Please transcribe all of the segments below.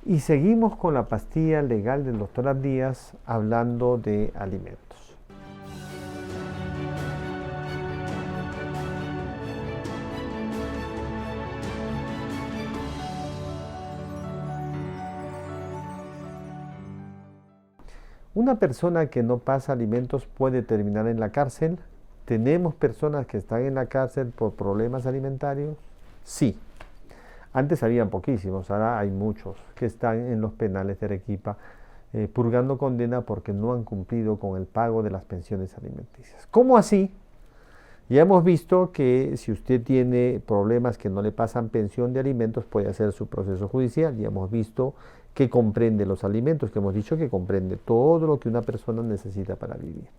Y seguimos con la pastilla legal del doctor Abdías hablando de alimentos. Una persona que no pasa alimentos puede terminar en la cárcel. ¿Tenemos personas que están en la cárcel por problemas alimentarios? Sí. Antes habían poquísimos, ahora hay muchos que están en los penales de Arequipa purgando condena porque no han cumplido con el pago de las pensiones alimenticias. ¿Cómo así? Ya hemos visto que si usted tiene problemas que no le pasan pensión de alimentos, puede hacer su proceso judicial. Ya hemos visto que comprende los alimentos, que hemos dicho que comprende todo lo que una persona necesita para vivir.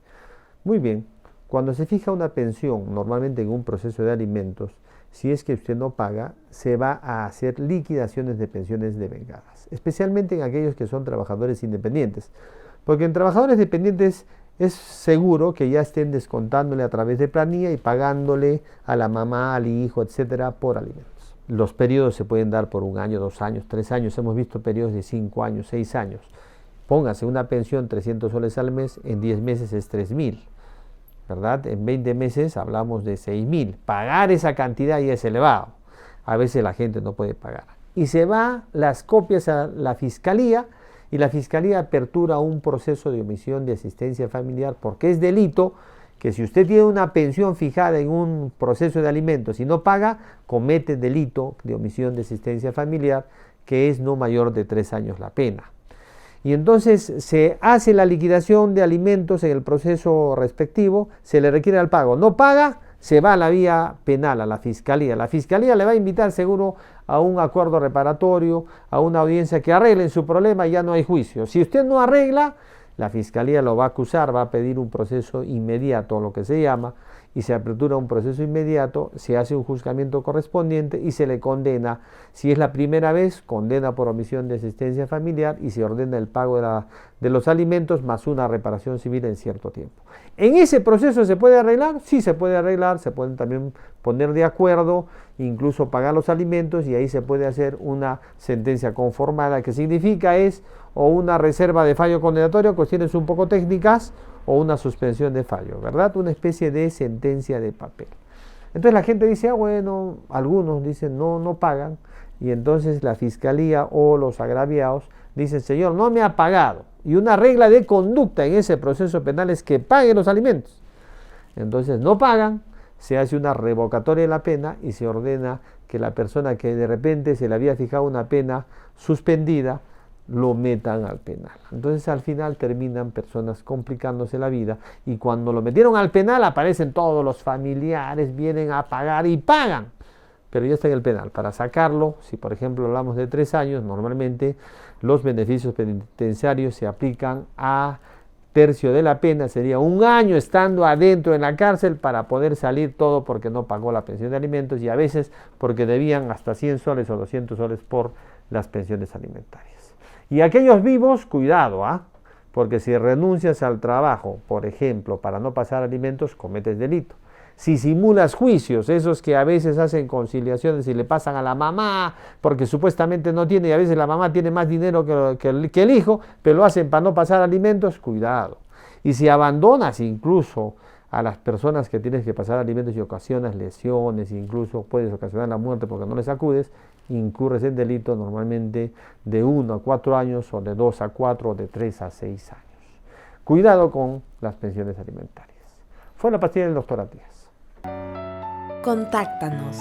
Muy bien, cuando se fija una pensión, normalmente en un proceso de alimentos, si es que usted no paga, se va a hacer liquidaciones de pensiones devengadas, especialmente en aquellos que son trabajadores independientes, porque en trabajadores dependientes es seguro que ya estén descontándole a través de planilla y pagándole a la mamá, al hijo, etcétera, por alimentos. Los periodos se pueden dar por 1 año, 2 años, 3 años, hemos visto periodos de 5 años, 6 años. Póngase una pensión 300 soles al mes, en 10 meses es 3.000, ¿verdad? En 20 meses hablamos de 6.000. Pagar esa cantidad ya es elevado. A veces la gente no puede pagar. Y se va las copias a la fiscalía, y la fiscalía apertura un proceso de omisión de asistencia familiar, porque es delito que si usted tiene una pensión fijada en un proceso de alimentos y no paga, comete delito de omisión de asistencia familiar, que es no mayor de 3 años la pena. Y entonces se hace la liquidación de alimentos en el proceso respectivo, se le requiere el pago. No paga, se va a la vía penal, a la fiscalía. La fiscalía le va a invitar seguro a un acuerdo reparatorio, a una audiencia que arreglen su problema y ya no hay juicio. Si usted no arregla, la fiscalía lo va a acusar, va a pedir un proceso inmediato, lo que se llama, y se apertura un proceso inmediato, se hace un juzgamiento correspondiente y se le condena. Si es la primera vez, condena por omisión de asistencia familiar y se ordena el pago de los alimentos más una reparación civil en cierto tiempo. ¿En ese proceso se puede arreglar? Sí, se puede arreglar, se pueden también poner de acuerdo, incluso pagar los alimentos, y ahí se puede hacer una sentencia conformada, que significa es o una reserva de fallo condenatorio, cuestiones un poco técnicas, o una suspensión de fallo, ¿verdad? Una especie de sentencia de papel. Entonces la gente dice, bueno, algunos dicen no pagan, y entonces la fiscalía o los agraviados dicen, señor, no me ha pagado, y una regla de conducta en ese proceso penal es que paguen los alimentos. Entonces no pagan, se hace una revocatoria de la pena y se ordena que la persona que de repente se le había fijado una pena suspendida, lo metan al penal. Entonces al final terminan personas complicándose la vida, y cuando lo metieron al penal aparecen todos los familiares, vienen a pagar y pagan, pero ya está en el penal. Para sacarlo, si por ejemplo hablamos de 3 años, normalmente los beneficios penitenciarios se aplican a tercio de la pena, sería 1 año estando adentro en la cárcel para poder salir, todo porque no pagó la pensión de alimentos, y a veces porque debían hasta 100 soles o 200 soles por las pensiones alimentarias. Y aquellos vivos, cuidado, porque si renuncias al trabajo, por ejemplo, para no pasar alimentos, cometes delito. Si simulas juicios, esos que a veces hacen conciliaciones y le pasan a la mamá porque supuestamente no tiene, y a veces la mamá tiene más dinero que el hijo, pero lo hacen para no pasar alimentos, cuidado. Y si abandonas incluso a las personas que tienes que pasar alimentos y ocasionas lesiones, incluso puedes ocasionar la muerte porque no les acudes, incurres en delito normalmente de 1 a 4 años, o de 2 a 4, o de 3 a 6 años. Cuidado con las pensiones alimentarias. Fue la pastilla del doctor Abdías. Contáctanos